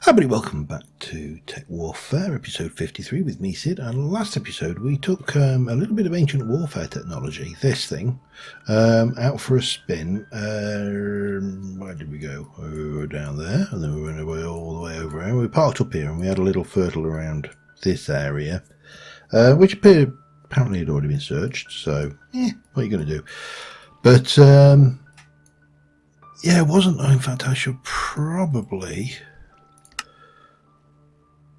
Hi everybody, welcome back to TekWarfare, episode 53 with me, Sid. And last episode we took a little bit of ancient warfare technology, this thing, out for a spin. Where did we go? Oh, down there, and then we went away all the way over here. We parked up here and we had a little fertile around this area, which apparently had already been searched, so, what are you going to do? But, yeah, it wasn't. In fact, I should probably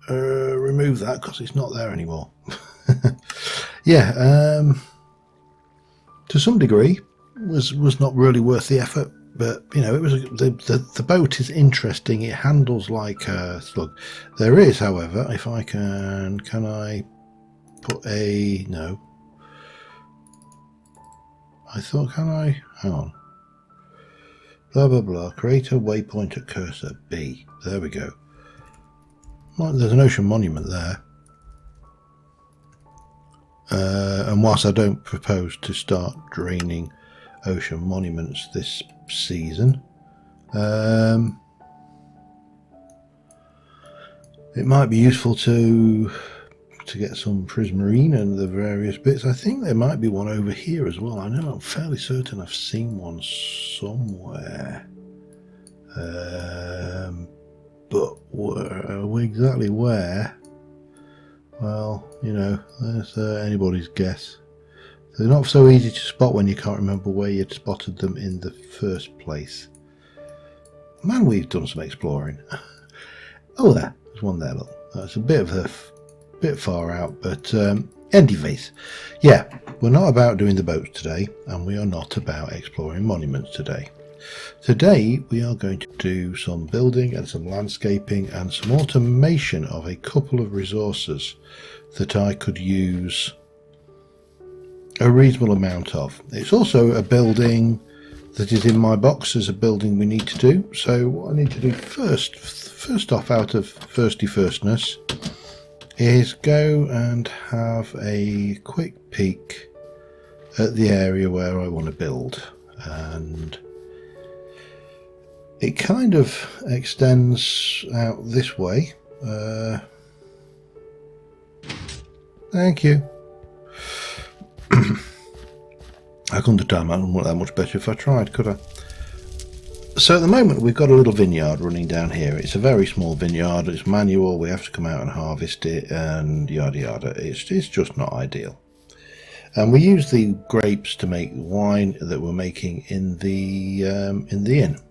remove that because it's not there anymore. Yeah, to some degree was not really worth the effort, but you know, it was the boat is interesting. It handles like a slug. There is, however, if I can I put a no? I thought, can I? Hang on. Blah blah blah. Create a waypoint at cursor B. There we go. Well, there's an ocean monument there, and whilst I don't propose to start draining ocean monuments this season, it might be useful to get some prismarine and the various bits. I think there might be one over here as well. I know, I'm fairly certain I've seen one somewhere. But exactly where? Well, you know, that's anybody's guess. They're not so easy to spot when you can't remember where you'd spotted them in the first place. Man, we've done some exploring. Oh, there's one there. Look, that's a bit far out, but anyways, yeah, we're not about doing the boats today, and we are not about exploring monuments today. Today we are going to do some building and some landscaping and some automation of a couple of resources that I could use a reasonable amount of. It's also a building that is in my box as a building we need to do. So what I need to do first off, out of firstness, is go and have a quick peek at the area where I want to build. And it kind of extends out this way. Thank you. I couldn't have done that much better if I tried, could I? So at the moment we've got a little vineyard running down here. It's a very small vineyard. It's manual. We have to come out and harvest it and yada yada. It's just not ideal. And we use the grapes to make wine that we're making in the inn.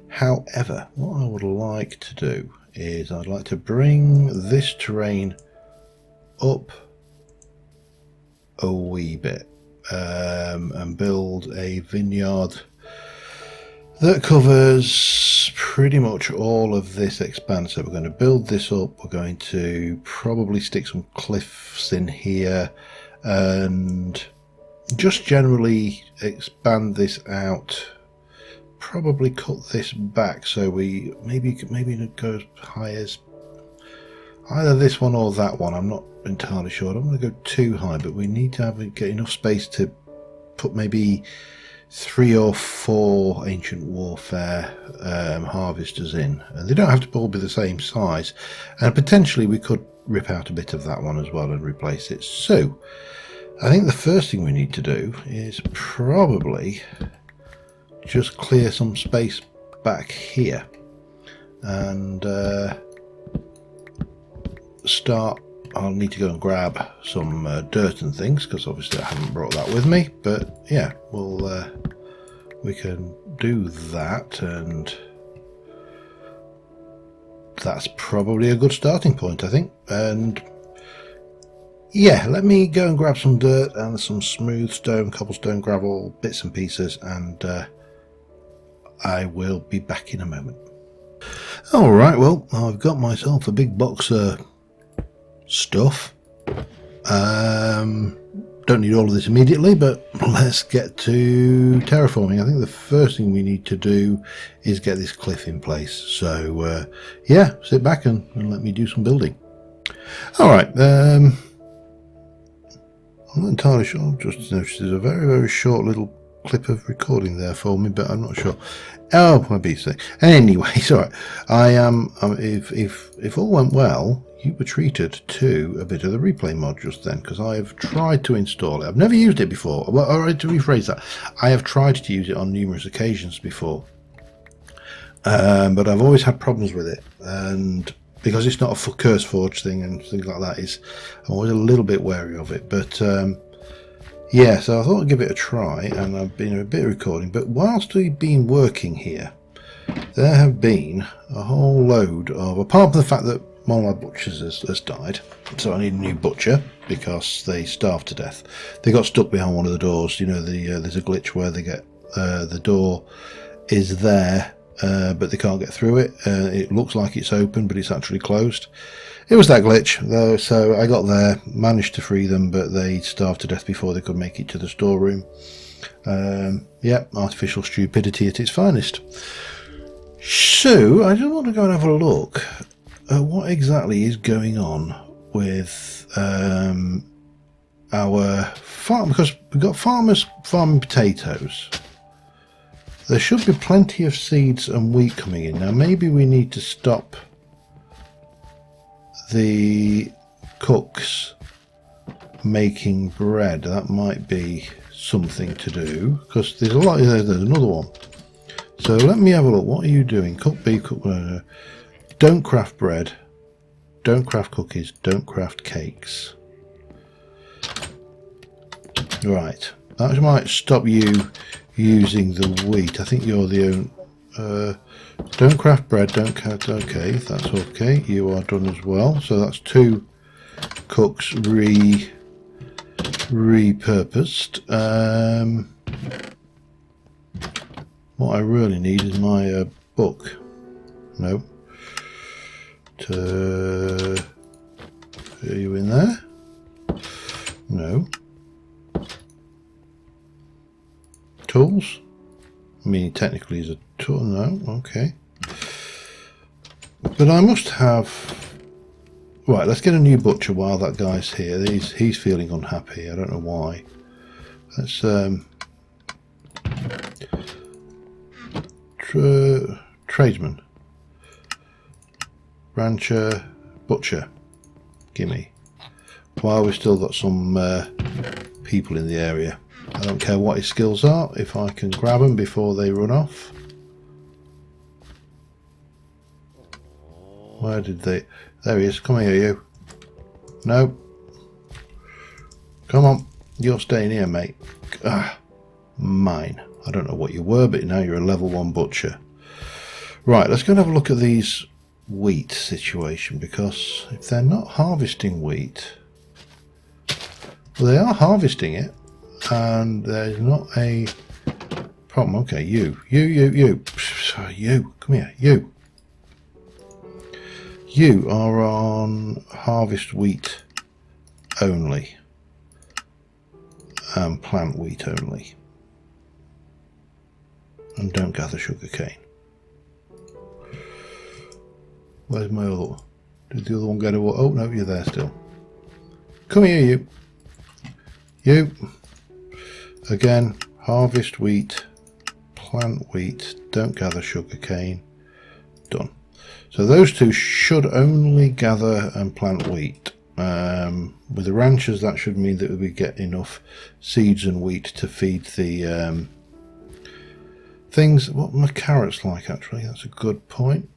However, what I would like to do is I'd like to bring this terrain up a wee bit and build a vineyard that covers pretty much all of this expanse. So we're going to build this up. We're going to probably stick some cliffs in here and just generally expand this out. Probably cut this back so we maybe go as high as either this one or that one. I'm not entirely sure. I don't want to go too high, but we need to get enough space to put maybe 3 or 4 ancient warfare harvesters in, and they don't have to all be the same size, and potentially we could rip out a bit of that one as well and replace it. So I think the first thing we need to do is probably just clear some space back here and start. I'll need to go and grab some dirt and things because obviously I haven't brought that with me, but yeah, we can do that, and that's probably a good starting point, I think. And yeah, let me go and grab some dirt and some smooth stone, cobblestone, gravel, bits and pieces, and I will be back in a moment. Alright, well, I've got myself a big box of stuff. Don't need all of this immediately, but let's get to terraforming. I think the first thing we need to do is get this cliff in place. So yeah, sit back and let me do some building. Alright, I'm not entirely sure. I've just noticed there's a very, very short little clip of recording there for me, but I'm not sure. Oh, my BC. Anyway, sorry. I am. If all went well, you were treated to a bit of the replay mod just then, because I have tried to install it. I've never used it before. Well, all right, to rephrase that, I have tried to use it on numerous occasions before, but I've always had problems with it, and because it's not a curse forge thing and things like that, I'm always a little bit wary of it. But yeah, so I thought I'd give it a try, and I've been a bit of recording. But whilst we've been working here, there have been a whole load of, apart from the fact that one of my butchers has died, so I need a new butcher because they starved to death. They got stuck behind one of the doors. You know, there's a glitch where they get the door is there, but they can't get through it. It looks like it's open, but it's actually closed. It was that glitch, though, so I got there, managed to free them, but they starved to death before they could make it to the storeroom. Yeah, artificial stupidity at its finest. So, I just want to go and have a look at what exactly is going on with our farm, because we've got farmers farming potatoes. There should be plenty of seeds and wheat coming in. Now, maybe we need to stop the cooks making bread. That might be something to do, because there's a lot. There's another one. So let me have a look. What are you doing? Cook beef, cook. Don't craft bread. Don't craft cookies. Don't craft cakes. Right. That might stop you using the wheat. I think you're the only. Don't craft bread, don't craft. Okay, that's okay. You are done as well. So that's 2 cooks repurposed. What I really need is my book. No. Are you in there? No. Tools? I mean, technically is a tool. No, okay. But I must have. Right, let's get a new butcher while that guy's here. He's feeling unhappy. I don't know why. Let's tradesman, rancher, butcher. Gimme. While we've still got some people in the area. I don't care what his skills are, if I can grab them before they run off. Where did they... There he is. Come here, you. No. Come on. You're staying here, mate. Ah, mine. I don't know what you were, but now you're a level 1 butcher. Right, let's go and have a look at these wheat situation, because if they're not harvesting wheat... Well, they are harvesting it. And there's not a problem. Okay, you, come here, you are on harvest wheat only, and plant wheat only, and don't gather sugar cane. Where's my other one? Did the other one get away? Oh no, you're there still. Come here, you. Again, harvest wheat, plant wheat, don't gather sugar cane. Done. So those 2 should only gather and plant wheat. With the ranchers, that should mean that we get enough seeds and wheat to feed the things. What are my carrots like, actually? That's a good point.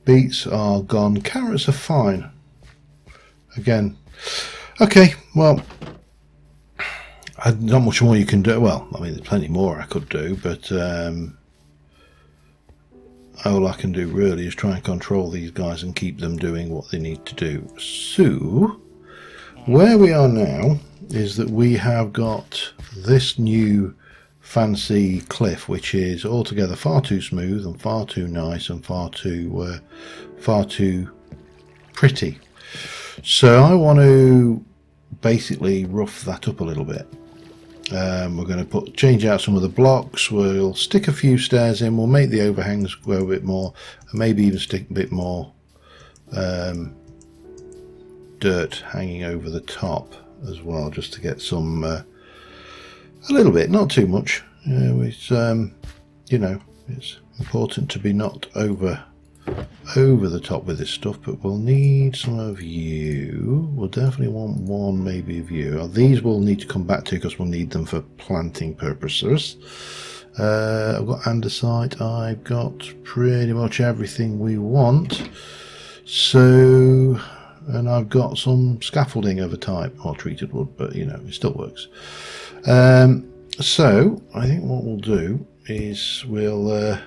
Beets are gone. Carrots are fine. Again, okay, well, not much more you can do. Well, I mean, there's plenty more I could do, but all I can do really is try and control these guys and keep them doing what they need to do. So, where we are now is that we have got this new fancy cliff, which is altogether far too smooth and far too nice and far too pretty. So I want to basically rough that up a little bit. We're going to change out some of the blocks. We'll stick a few stairs in. We'll make the overhangs grow a bit more, and maybe even stick a bit more dirt hanging over the top. as well, just to get some a little bit, not too much. It's you know, it's important to be not over the top with this stuff, but we'll need some of you. We'll definitely want one, maybe of you. These we'll need to come back to because we'll need them for planting purposes. I've got andesite. I've got pretty much everything we want. So, and I've got some scaffolding of a type, or treated wood, but you know, it still works. So I think what we'll do is we'll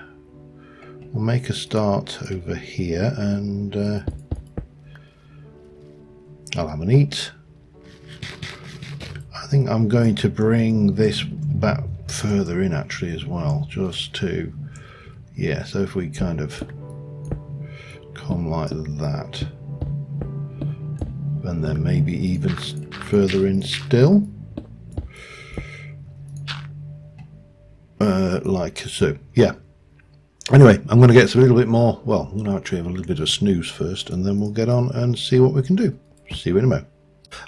make a start over here, and I'll have an eat. I think I'm going to bring this back further in actually as well, just to, yeah, so if we kind of come like that, and then maybe even further in still, like so, yeah. Anyway, I'm going to get a little bit more, well, I'm going to actually have a little bit of snooze first, and then we'll get on and see what we can do. See you in a moment.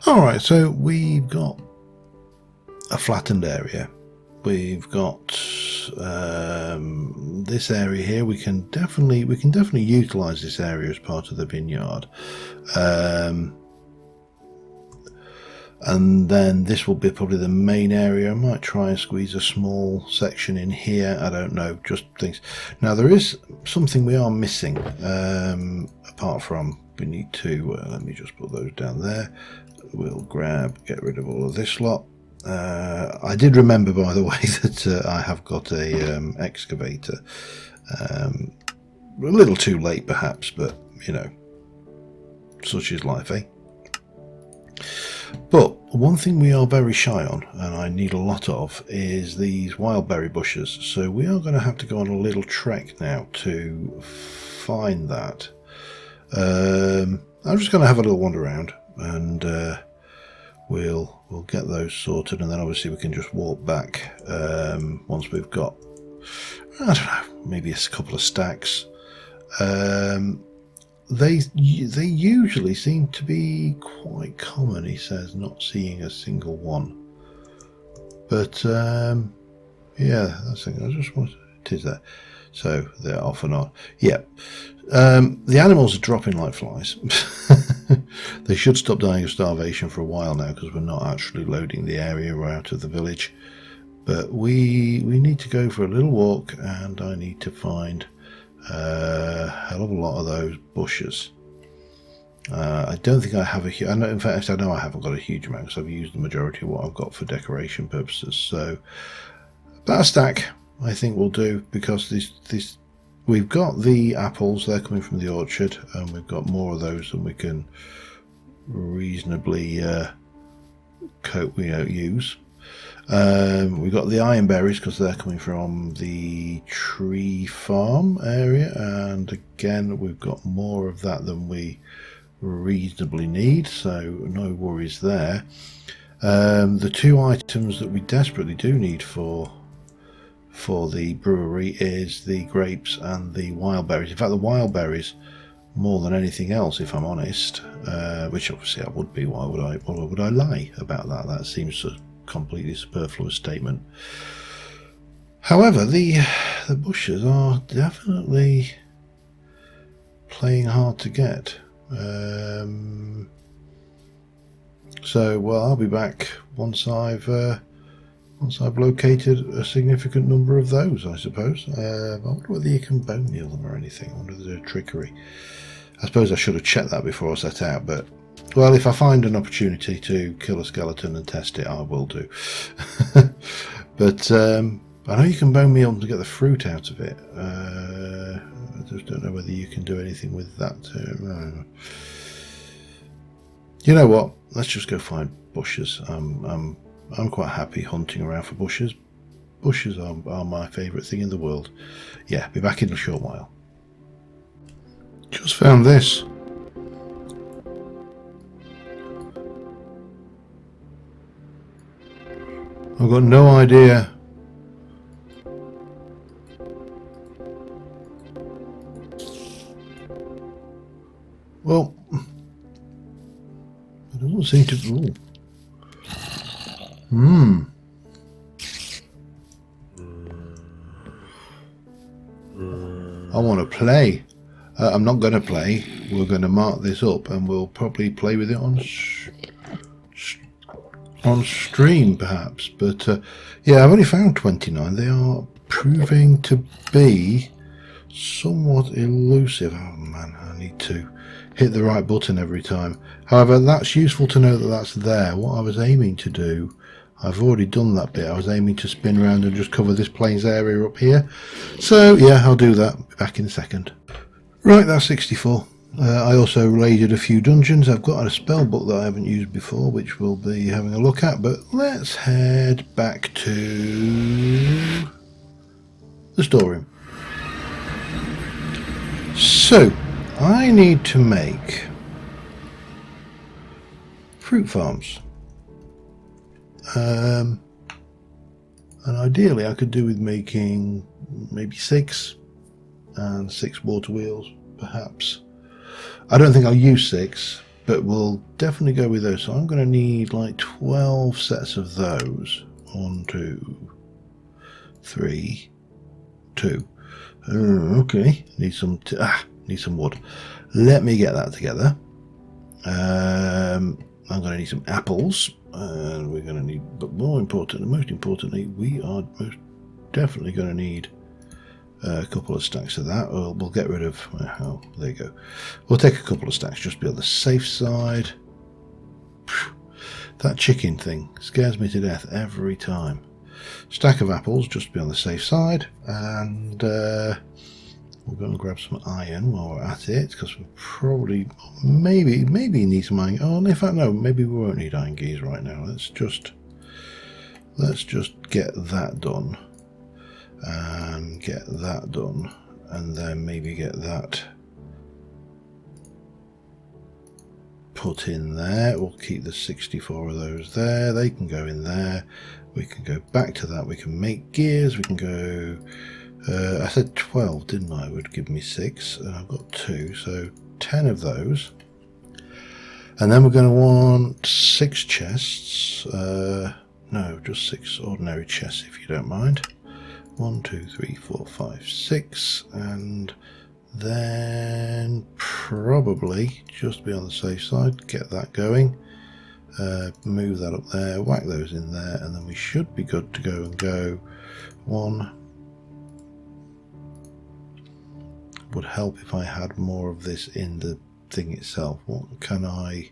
Alright, so we've got a flattened area. We've got this area here. We can definitely utilize this area as part of the vineyard. And then this will be probably the main area. I might try and squeeze a small section in here. I don't know, just things. Now there is something we are missing, apart from we need to, let me just put those down there. We'll get rid of all of this lot. I did remember, by the way, that I have got a excavator. A little too late perhaps, but you know, such is life, eh? But one thing we are very shy on, and I need a lot of, is these wildberry bushes. So we are going to have to go on a little trek now to find that. I'm just going to have a little wander around, and we'll get those sorted, and then obviously we can just walk back once we've got, I don't know, maybe a couple of stacks. They usually seem to be quite common, he says, not seeing a single one. But yeah, that's the thing. I just want it is there. So they're off and on. Yeah. The animals are dropping like flies. They should stop dying of starvation for a while now, because we're not actually loading the area right out of the village. But we need to go for a little walk, and I need to find a hell of a lot of those bushes. I don't think I have a in fact I know I haven't got a huge amount, because I've used the majority of what I've got for decoration purposes. So about a stack I think will do, because this we've got the apples, they're coming from the orchard, and we've got more of those than we can reasonably use. We've got the iron berries, because they're coming from the tree farm area, and again we've got more of that than we reasonably need, so no worries there. The two items that we desperately do need for the brewery is the grapes and the wild berries. In fact, the wild berries more than anything else, if I'm honest, which obviously I would be. Why would I lie about that? That seems a completely superfluous statement. However, the bushes are definitely playing hard to get. So, well, I'll be back once I've located a significant number of those, I suppose. I wonder whether you can bone meal them or anything. I wonder if there's a trickery. I suppose I should have checked that before I set out, but well, if I find an opportunity to kill a skeleton and test it, I will do. But I know you can bone meal them to get the fruit out of it. I just don't know whether you can do anything with that. You know what? Let's just go find bushes. I'm quite happy hunting around for bushes. Bushes are my favourite thing in the world. Yeah, be back in a short while. Just found this. I've got no idea. Well, it doesn't seem to. Ooh. I want to play. I'm not going to play. We're going to mark this up and we'll probably play with it on stream perhaps. But yeah, I've only found 29. They are proving to be somewhat elusive. Oh man, I need to hit the right button every time. However, that's useful to know that that's there. What I was aiming to do, I've already done that bit. I was aiming to spin around and just cover this plains area up here. So yeah, I'll do that. Be back in a second. Right, that's 64. I also raided a few dungeons. I've got a spell book that I haven't used before, which we'll be having a look at. But let's head back to the storeroom. So, I need to make fruit farms. And ideally I could do with making maybe 6 and 6 water wheels, perhaps. I don't think I'll use 6, but we'll definitely go with those. So I'm going to need like 12 sets of those. 1, 2, 3, 2. Okay, need some wood. Let me get that together. I'm going to need some apples, and we're going to need, but most importantly, we are most definitely going to need a couple of stacks of that. We'll get rid of. Oh, there you go. We'll take a couple of stacks just to be on the safe side. That chicken thing scares me to death every time. Stack of apples just to be on the safe side, and we're going to grab some iron while we're at it, because we probably maybe need some iron. Oh, in fact, no, maybe we won't need iron gears right now. Let's just get that done, and get that done, and then maybe get that put in there. We'll keep the 64 of those there. They can go in there. We can go back to that. We can make gears. We can go. I said 12, didn't I? It would give me 6, and I've got 2, so 10 of those. And then we're going to want 6 chests. No, just 6 ordinary chests, if you don't mind. 1, 2, 3, 4, 5, 6, and then probably just be on the safe side. Get that going. Move that up there. Whack those in there, and then we should be good to go. And go 1. Would help if I had more of this in the thing itself. What can I?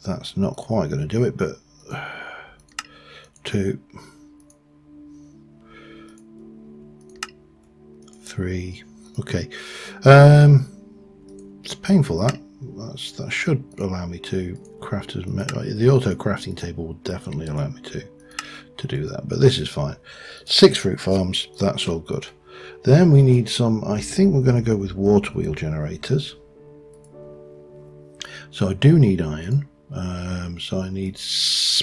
That's not quite going to do it, but 2, 3. Okay, it's painful that should allow me to craft as the auto crafting table would definitely allow me to do that, but this is fine. 6 fruit farms, that's all good. Then we need some, I think we're going to go with water wheel generators. So I do need iron. So I need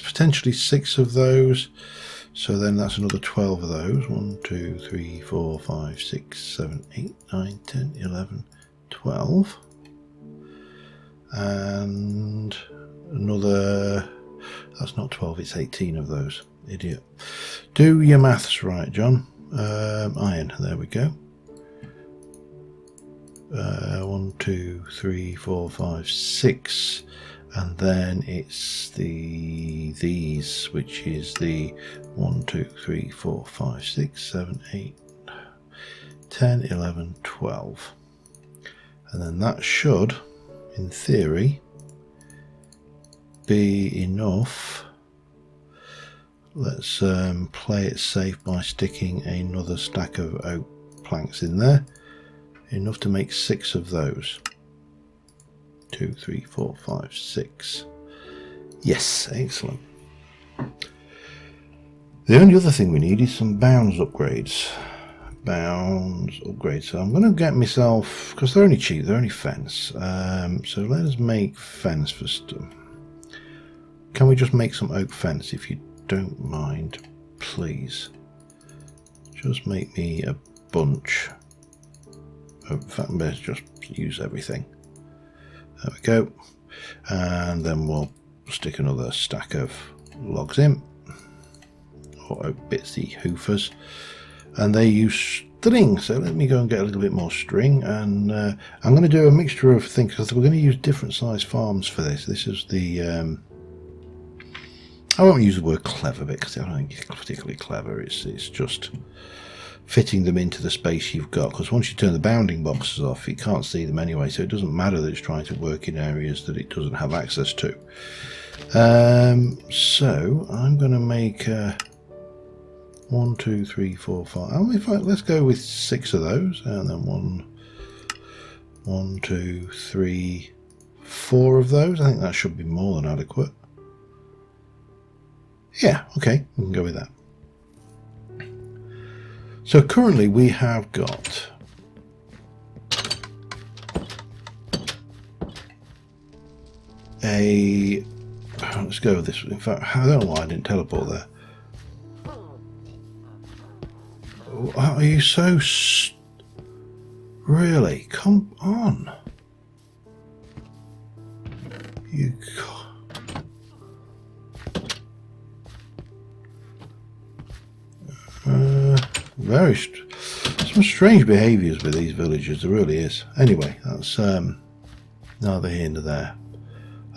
potentially 6 of those. So then that's another 12 of those. 1, 2, 3, 4, 5, 6, 7, 8, 9, 10, 11, 12. And another, that's not 12, it's 18 of those. Idiot. Do your maths right, John. Iron, there we go. 1, 2, 3, 4, 5, 6, and then it's these, which is the 1, 2, 3, 4, 5, 6, 7, 8, 10, 11, 12, and then that should, in theory, be enough. Let's play it safe by sticking another stack of oak planks in there. Enough to make 6 of those. 2, 3, 4, 5, 6. Yes, excellent. The only other thing we need is some bounds upgrades. So I'm going to get myself, because they're only cheap, they're only fence. So let us make fence first. Can we just make some oak fence if you don't mind, please? Just make me a bunch. In fact, let's just use everything. There we go. And then we'll stick another stack of logs in, or bitsy hoofers, and they use string. So let me go and get a little bit more string, and I'm going to do a mixture of things because we're going to use different size farms for this. This is the I won't use the word clever bit because I don't think it's particularly clever. It's just fitting them into the space you've got, because once you turn the bounding boxes off you can't see them anyway, so it doesn't matter that it's trying to work in areas that it doesn't have access to. So I'm going to make 1, 2, 3, 4, 5. Let's go with 6 of those, and then 1, 2, 3, 4 of those. I think that should be more than adequate. Yeah, okay, we can go with that. So currently we have got a, let's go with this. In fact, I don't know why I didn't teleport there. Are you so really? Come on. You very some strange behaviours with these villagers, there really is. Anyway, that's neither here nor there.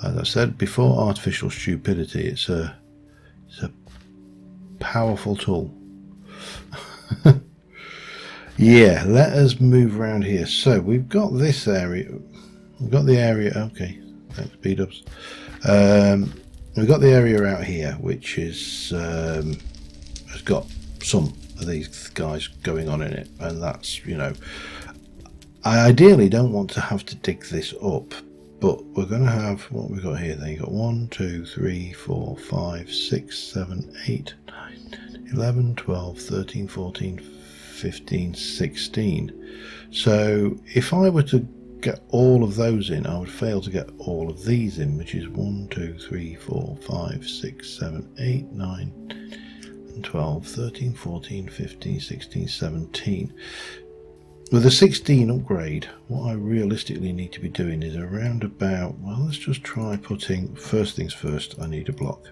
As I said before, artificial stupidity, it's a powerful tool. Yeah, let us move around here. So we've got this area, we've got the area, okay, thanks speed ups. We've got the area out here which is has got some of these guys going on in it, and that's, you know, I ideally don't want to have to dig this up, but we're going to have what we've got here. Then you've got 1, 2, 3, 4, 5, 6, 7, 8, 9, 10, 11, 12, 13, 14, 15, 16. So if I were to get all of those in, I would fail to get all of these in, which is 1, 2, 3, 4, 5, 6, 7, 8, 9, 10, 12, 13, 14, 15, 16, 17. With a 16 upgrade, what I realistically need to be doing is around about, well, let's just try putting, first things first, I need a block.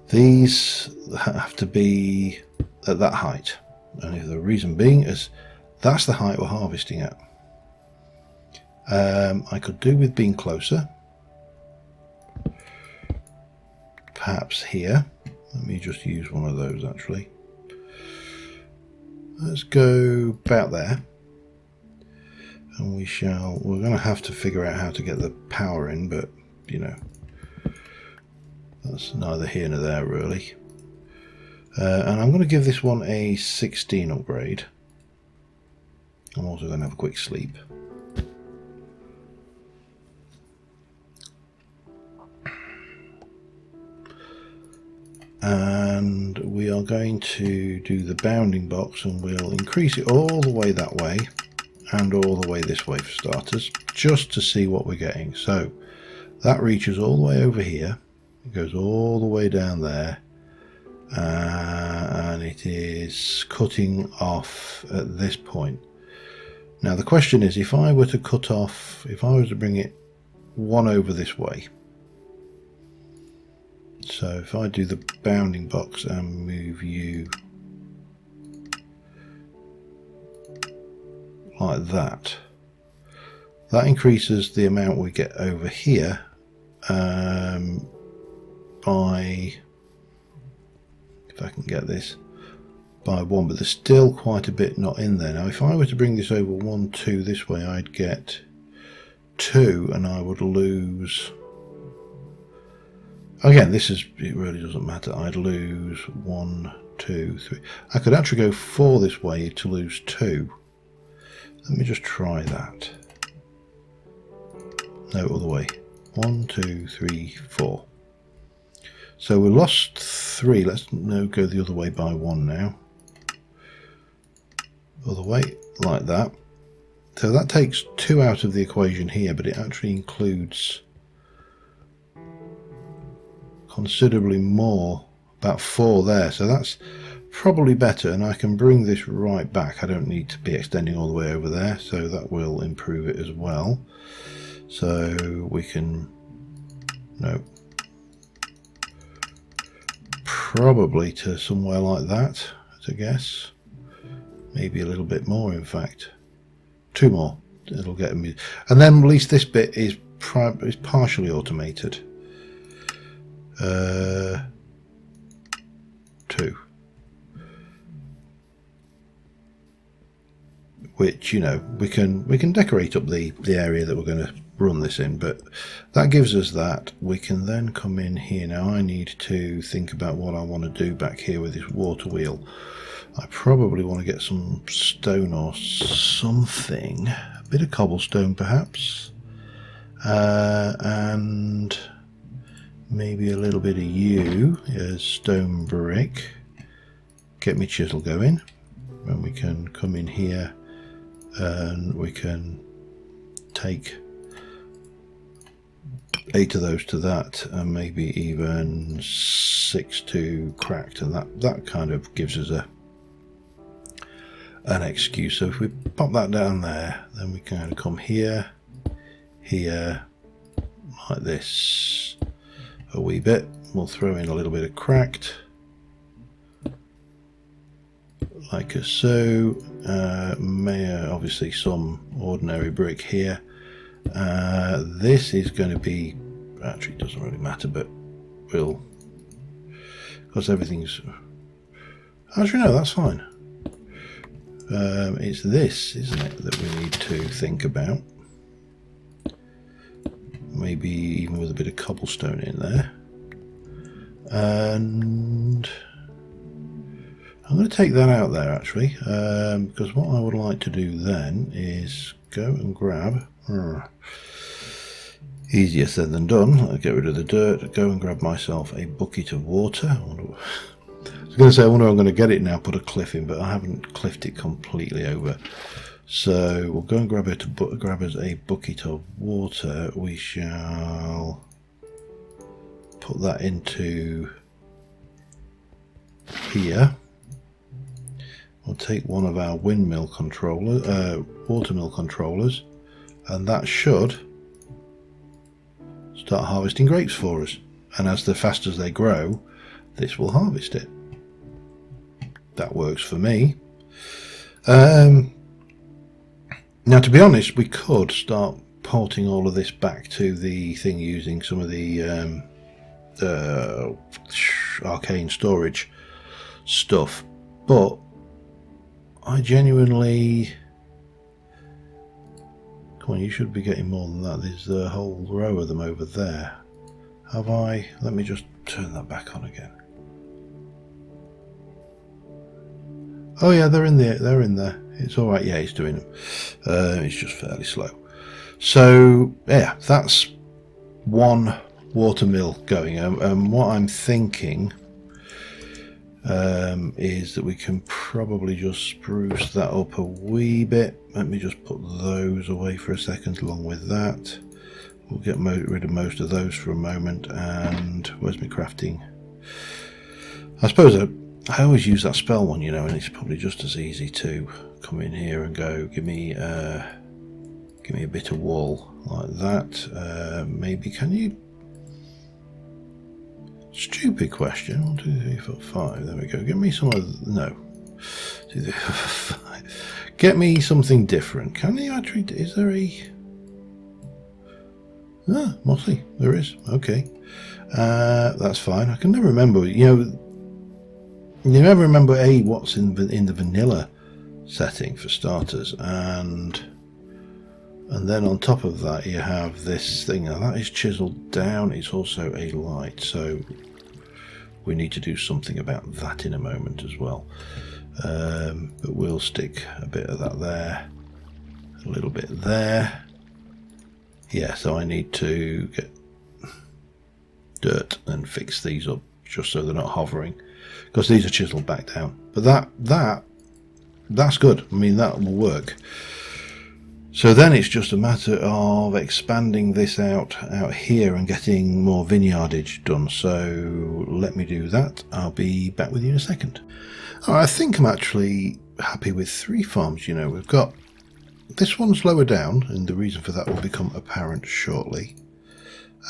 These have to be at that height, and the reason being is that's the height we're harvesting at. I could do with being closer, perhaps here. Let me just use one of those actually. Let's go about there, and we're going to have to figure out how to get the power in, but you know, that's neither here nor there really. And I'm going to give this one a 16 upgrade. I'm also going to have a quick sleep. And we are going to do the bounding box, and we'll increase it all the way that way and all the way this way for starters, just to see what we're getting. So that reaches all the way over here, it goes all the way down there, and it is cutting off at this point. Now the question is, if I were to cut off, if I was to bring it one over this way, so if I do the bounding box and move you like that, that increases the amount we get over here by, if I can get this, by 1, but there's still quite a bit not in there. Now if I were to bring this over 1, 2 this way, I'd get 2, and I would lose, again, this is, it really doesn't matter, I'd lose 1, 2, 3. I could actually go 4 this way to lose 2. Let me just try that. No, other way. 1, 2, 3, 4. So we lost 3. Let's no go the other way by 1 now. Other way, like that. So that takes 2 out of the equation here, but it actually includes considerably more, about 4 there, so that's probably better, and I can bring this right back. I don't need to be extending all the way over there, so that will improve it as well. So we can No. Probably to somewhere like that, to guess. Maybe a little bit more, in fact. 2 more. It'll get me. And then at least this bit is partially automated. 2. Which, you know, we can decorate up the area that we're going to run this in, but that gives us that. We can then come in here. Now I need to think about what I want to do back here with this water wheel. I probably want to get some stone or something, a bit of cobblestone perhaps, and maybe a little bit of yew as stone brick. Get me chisel going, and we can come in here and we can take 8 of those to that, and maybe even 6 to cracked, and that kind of gives us an excuse. So if we pop that down there, then we can come here, like this, a wee bit. We'll throw in a little bit of cracked, like so. Obviously some ordinary brick here. This is going to be, actually it doesn't really matter, but we'll, because everything's, actually no, that's fine. It's this, isn't it, that we need to think about. Maybe even with a bit of cobblestone in there. And I'm going to take that out there, actually, because what I would like to do then is go and grab, easier said than done, I'll get rid of the dirt, go and grab myself a bucket of water. I was going to say, I wonder if I'm going to get it now, put a cliff in, but I haven't cliffed it completely over. So we'll go and grab us a bucket of water. We shall put that into here. We'll take one of our windmill controller, watermill controllers, and that should start harvesting grapes for us. And as the faster they grow, this will harvest it. That works for me. Now, to be honest, we could start porting all of this back to the thing using some of the arcane storage stuff, but I genuinely, come on, you should be getting more than that. There's a whole row of them over there. Have I? Let me just turn that back on again. Oh yeah, they're in there. They're in there. It's all right. Yeah, he's doing them. It's just fairly slow. So yeah, that's one watermill going. And what I'm thinking is that we can probably just spruce that up a wee bit. Let me just put those away for a second along with that. We'll get rid of most of those for a moment. And where's my crafting? I suppose I always use that spell one, you know, and it's probably just as easy to come in here and go, give me a bit of wool like that. Maybe can you? Stupid question. 1, 2, 3, 4, 5. There we go. Get me some of no. 2, 3, 4, 5. Get me something different. Can you actually? Is there a? Ah, mossy. There is. Okay. That's fine. I can never remember. You know. You never remember what's in the vanilla setting for starters, and then on top of that you have this thing. Now that is chiseled down. It's also a light, so we need to do something about that in a moment as well. But we'll stick a bit of that there, a little bit there. Yeah, so I need to get dirt and fix these up just so they're not hovering, because these are chiseled back down. But that's good. I mean, that will work. So then it's just a matter of expanding this out here and getting more vineyardage done. So let me do that. I'll be back with you in a second. I think I'm actually happy with 3 farms. You know, we've got this one's lower down, and the reason for that will become apparent shortly.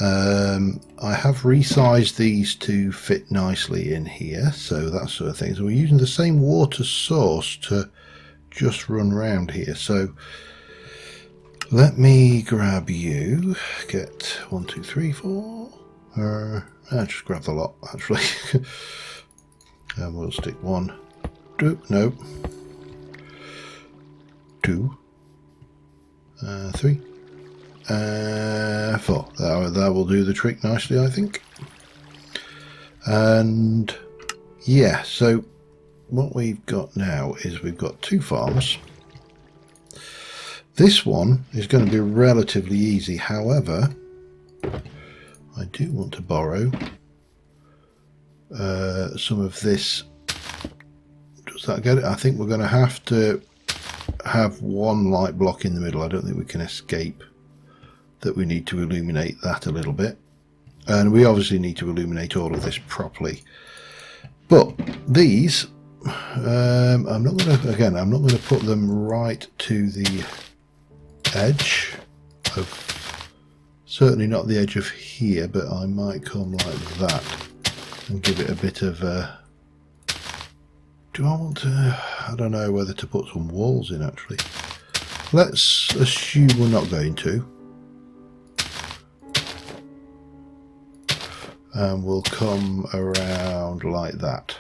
I have resized these to fit nicely in here, so that sort of thing. So we're using the same water source to just run round here. So let me grab you, get 1, 2, 3, 4. I'll just grab the lot actually. And we'll stick 1, 2, no, 2, 3, 4. That will do the trick nicely, I think. And yeah, so what we've got now is we've got 2 farms. This one is going to be relatively easy. However, I do want to borrow some of this. Does that get it? I think we're going to have 1 light block in the middle. I don't think we can escape that. We need to illuminate that a little bit, and we obviously need to illuminate all of this properly. But these, I'm not going to put them right to the edge of, certainly not the edge of here, but I might come like that and give it a bit of a, do I want to, I don't know whether to put some walls in actually. Let's assume we're not going to, and we'll come around like that.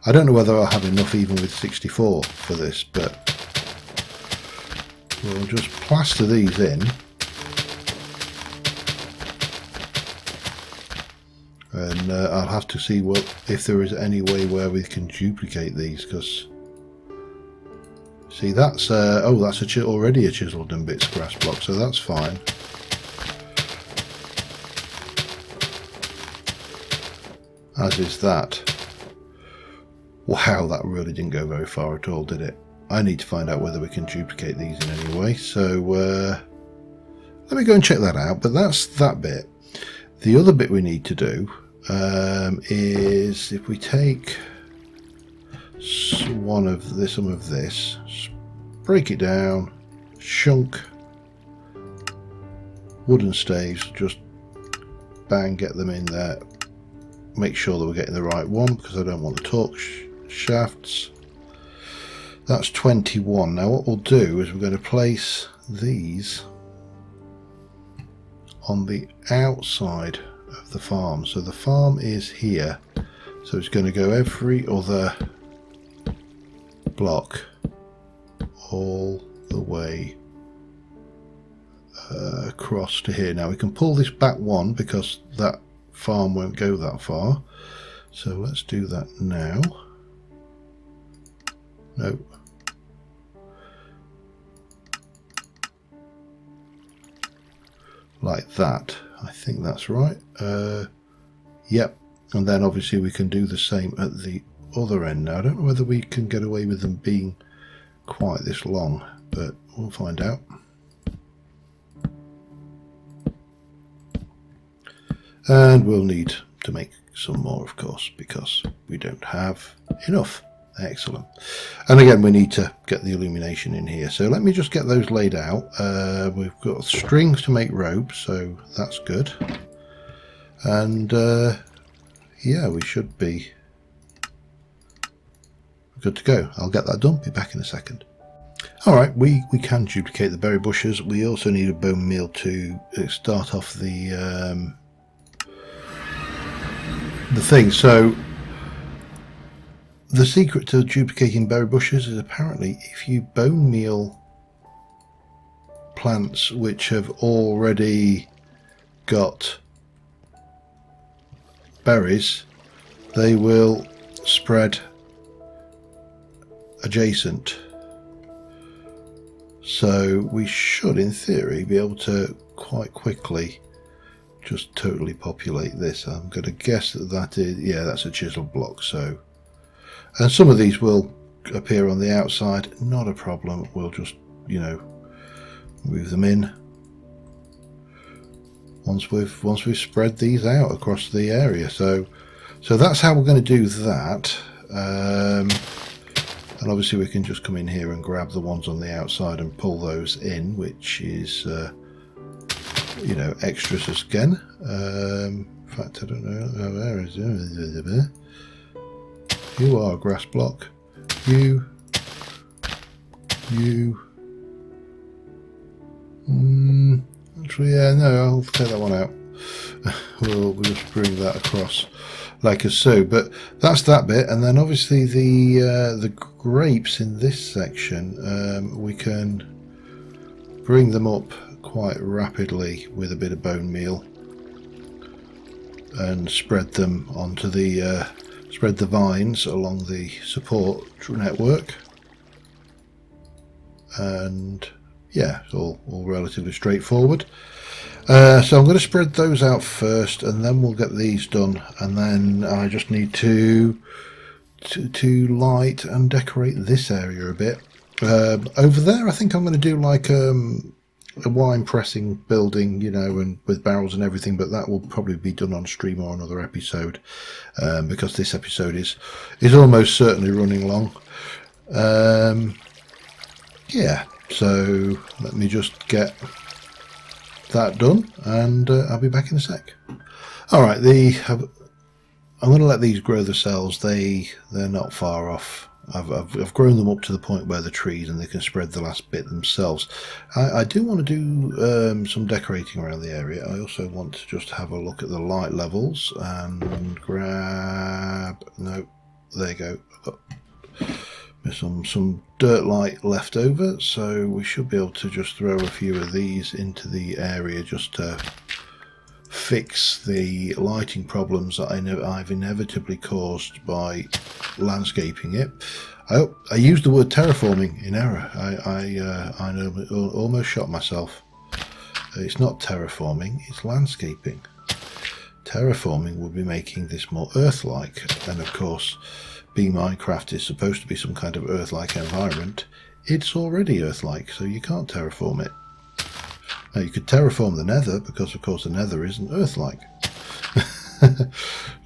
I don't know whether I'll have enough even with 64 for this, but we'll just plaster these in, and I'll have to see if there is any way where we can duplicate these, because see that's oh, that's already a chiseled and bits grass block, so that's fine. As is that. Wow, that really didn't go very far at all, did it? I need to find out whether we can duplicate these in any way, so let me go and check that out. But that's that bit. The other bit we need to do is, if we take some of this, break it down, chunk, wooden staves, just bang, get them in there. Make sure that we're getting the right one, because I don't want the torque shafts. That's 21. Now what we'll do is we're going to place these on the outside of the farm. So the farm is here, so it's going to go every other block all the way across to here. Now we can pull this back 1 because that farm won't go that far, so let's do that now. Nope. Like that. I think that's right. Yep. And then obviously we can do the same at the other end. Now I don't know whether we can get away with them being quite this long, but we'll find out. And we'll need to make some more, of course, because we don't have enough. Excellent. And again, we need to get the illumination in here. So let me just get those laid out. We've got strings to make ropes, so that's good. And yeah, we should be good to go. I'll get that done. Be back in a second. Alright, we can duplicate the berry bushes. We also need a bone meal to start off the thing. So the secret to duplicating berry bushes is apparently if you bone meal plants which have already got berries, they will spread adjacent. So we should, in theory, be able to quite quickly just totally populate this. I'm going to guess that is, yeah, that's a chisel block. So, and some of these will appear on the outside, not a problem. We'll just, you know, move them in once we've spread these out across the area. So that's how we're going to do that. And obviously we can just come in here and grab the ones on the outside and pull those in, which is you know, extras again. In fact, I don't know. Where is it? You are a grass block. You. Actually, yeah, no, I'll take that one out. We'll just bring that across like as so. But that's that bit, and then obviously the grapes in this section, we can bring them up quite rapidly with a bit of bone meal and spread them onto the spread the vines along the support network. And yeah, it's all relatively straightforward. So I'm going to spread those out first, and then we'll get these done, and then I just need to light and decorate this area a bit. Over there I think I'm going to do like a wine pressing building, you know, and with barrels and everything, but that will probably be done on stream or another episode, because this episode is almost certainly running long. Yeah, so let me just get that done, and I'll be back in a sec. Alright, I'm going to let these grow themselves. They're not far off. I've grown them up to the point where the trees, and they can spread the last bit themselves. I do want to do some decorating around the area. I also want to just have a look at the light levels and grab... No, there you go. I've got some dirt light left over, so we should be able to just throw a few of these into the area just to fix the lighting problems that I've inevitably caused by landscaping it. I used the word terraforming in error. I almost shot myself. It's not terraforming, it's landscaping. Terraforming would be making this more Earth-like, and of course, being Minecraft is supposed to be some kind of Earth-like environment. It's already Earth-like, so you can't terraform it. Now you could terraform the Nether, because of course the Nether isn't Earth-like.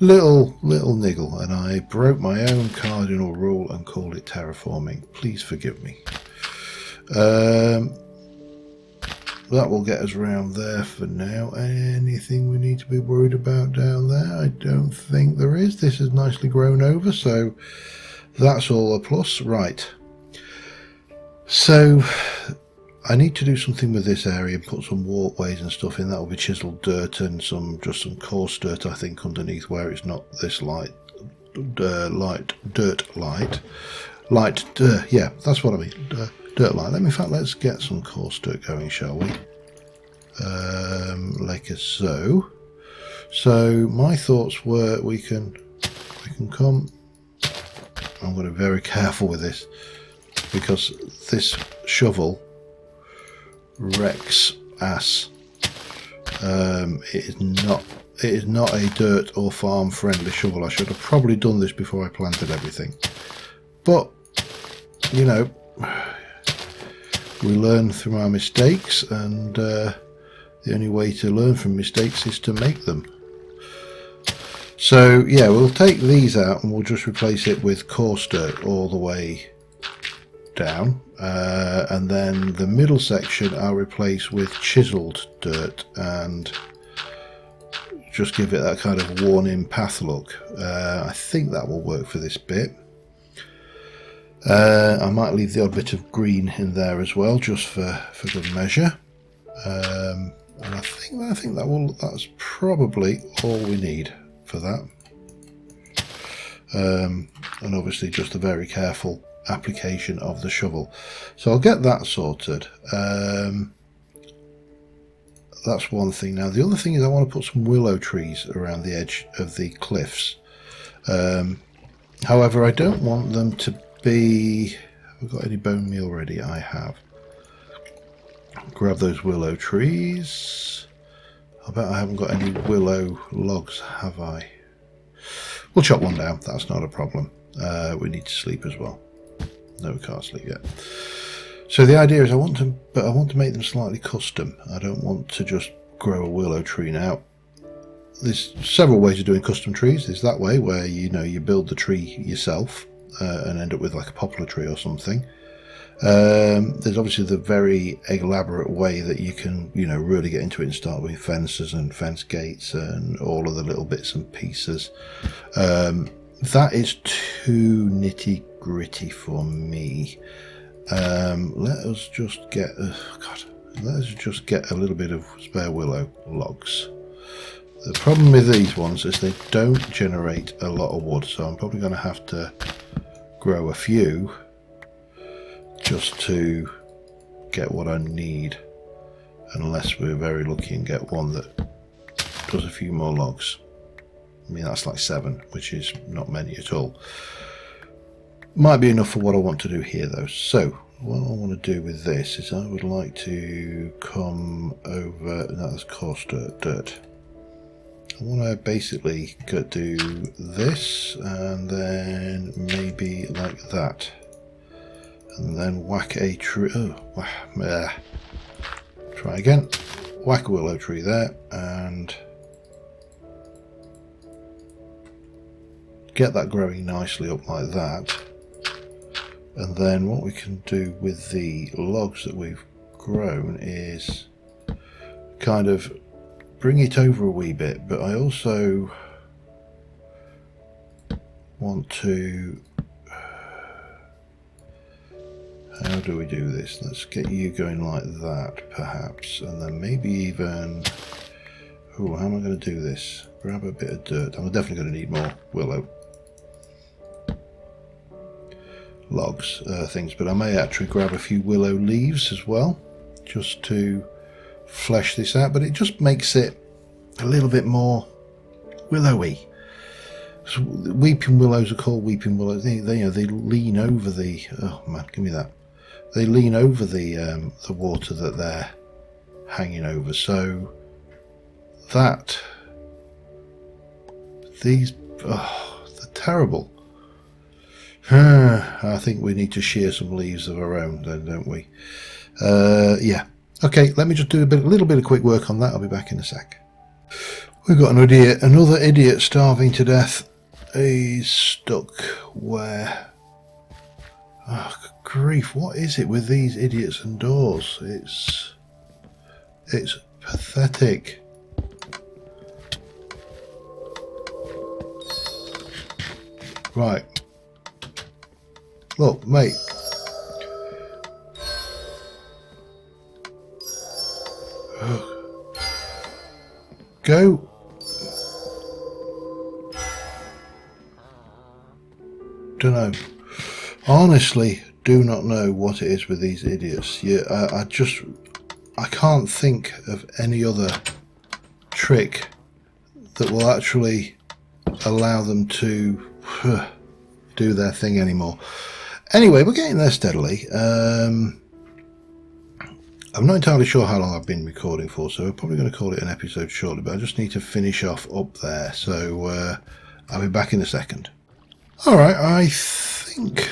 little niggle, and I broke my own cardinal rule and called it terraforming. Please forgive me. That will get us around there for now. Anything we need to be worried about down there? I don't think there is. This is nicely grown over, so that's all a plus. Right. So I need to do something with this area, put some walkways and stuff in. That will be chiseled dirt and just some coarse dirt, I think, underneath where it's not this light. Yeah, that's what I mean. Dirt light. In fact, let's get some coarse dirt going, shall we? Like so. So my thoughts were we can come. I'm going to be very careful with this, because this shovel wrecks ass. It is not a dirt or farm friendly shovel. I should have probably done this before I planted everything, but you know, we learn from our mistakes, and the only way to learn from mistakes is to make them. So yeah, we'll take these out and we'll just replace it with coarse dirt all the way down, and then the middle section I'll replace with chiseled dirt and just give it that kind of worn in path look. I think that will work for this bit. I might leave the odd bit of green in there as well, just for good measure. And I think that's probably all we need for that. And obviously just a very careful application of the shovel. So I'll get that sorted. That's one thing. Now the other thing is I want to put some willow trees around the edge of the cliffs. However, I don't want them to be... Have we got any bone meal ready? I have. Grab those willow trees. I bet I haven't got any willow logs, have I? We'll chop one down, that's not a problem. We need to sleep as well. No, we can't sleep yet. So the idea is I want to make them slightly custom. I don't want to just grow a willow tree now. There's several ways of doing custom trees. There's that way where you build the tree yourself and end up with like a poplar tree or something. There's obviously the very elaborate way that you can, really get into it and start with fences and fence gates and all of the little bits and pieces. That is too nitty gritty for me. Let us just get a little bit of spare willow logs. The problem with these ones is they don't generate a lot of wood, so I'm probably going to have to grow a few just to get what I need, unless we're very lucky and get one that does a few more logs. I mean, that's like 7, which is not many at all. Might be enough for what I want to do here though. So what I want to do with this is I would like to come over, that's coarse dirt. I want to basically do this and then maybe like that, and then whack a tree. Try again. Whack a willow tree there and get that growing nicely up like that. And then what we can do with the logs that we've grown is kind of bring it over a wee bit, but I also want to, how do we do this? Let's get you going like that perhaps, and then maybe even, how am I going to do this? Grab a bit of dirt. I'm definitely going to need more willow logs, things, but I may actually grab a few willow leaves as well, just to flesh this out, but it just makes it a little bit more willowy. So weeping willows are called weeping willows. They lean over the, oh man, give me that. They lean over the water that they're hanging over. So that they're terrible. I think we need to shear some leaves of our own then, don't we? Yeah. Okay, let me just do a little bit of quick work on that. I'll be back in a sec. We've got another idiot starving to death. He's stuck where? Oh, grief, what is it with these idiots and doors? It's pathetic. Right. Look, mate. Go. Don't know. Honestly, do not know what it is with these idiots. Yeah, I can't think of any other trick that will actually allow them to do their thing anymore. Anyway, we're getting there steadily. I'm not entirely sure how long I've been recording for, so we're probably going to call it an episode shortly, but I just need to finish off up there, so I'll be back in a second. Alright, I think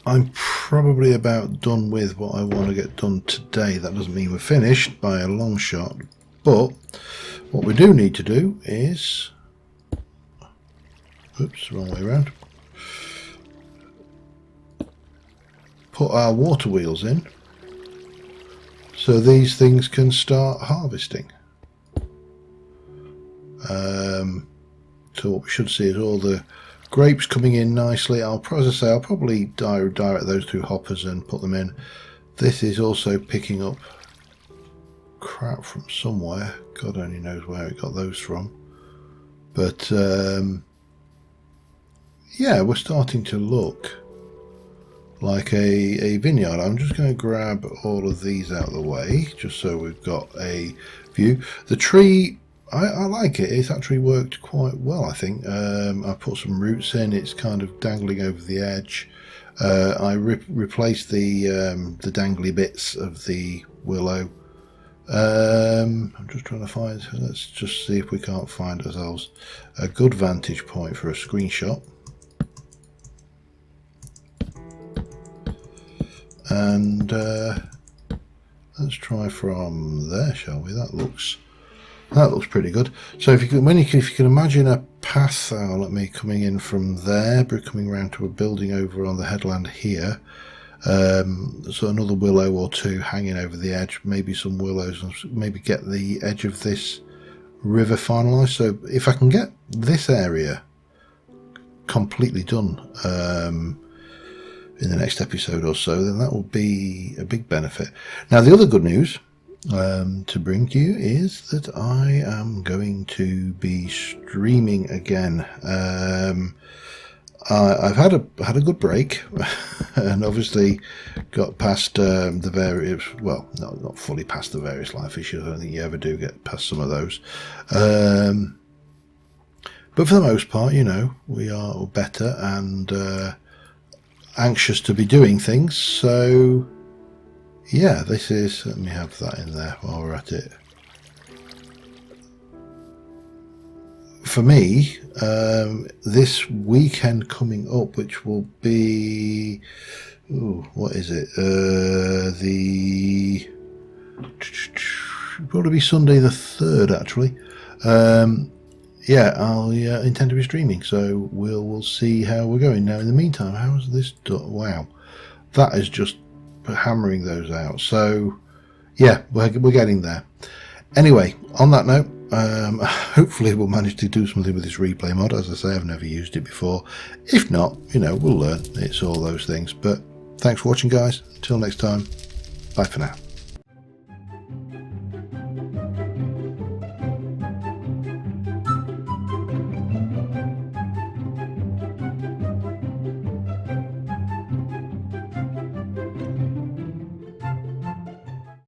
I'm probably about done with what I want to get done today. That doesn't mean we're finished by a long shot, but what we do need to do is, oops, wrong way around, put our water wheels in so these things can start harvesting. So what we should see is all the grapes coming in nicely. As I say, I'll probably direct those through hoppers and put them in. This is also picking up crap from somewhere. God only knows where it got those from. But yeah, we're starting to look like a vineyard. I'm just going to grab all of these out of the way just so we've got a view. The tree, I like it. It's actually worked quite well, I think. I put some roots in. It's kind of dangling over the edge. I replaced the dangly bits of the willow. I'm just trying to find, let's just see if we can't find ourselves a good vantage point for a screenshot. And let's try from there, shall we? That looks pretty good. So if you can imagine a path, let me coming in from there, but coming around to a building over on the headland here. So another willow or two hanging over the edge, maybe some willows, and maybe get the edge of this river finalised. So if I can get this area completely done in the next episode or so, then that will be a big benefit. Now the other good news to bring to you is that I am going to be streaming again. I've had a good break, and obviously got past the various, well, not fully past the various life issues. I don't think you ever do get past some of those. But for the most part, you know, we are better and anxious to be doing things. So yeah, this is, let me have that in there while we're at it. For me, this weekend coming up, which will be, what is it? Probably be Sunday the 3rd, actually. Yeah, I'll intend to be streaming, so we'll see how we're going. Now, in the meantime, how's this done? Wow, that is just hammering those out. So yeah, we're getting there. Anyway, on that note, hopefully we'll manage to do something with this replay mod. As I say, I've never used it before. If not, you know, we'll learn. It's all those things. But thanks for watching, guys. Until next time, bye for now.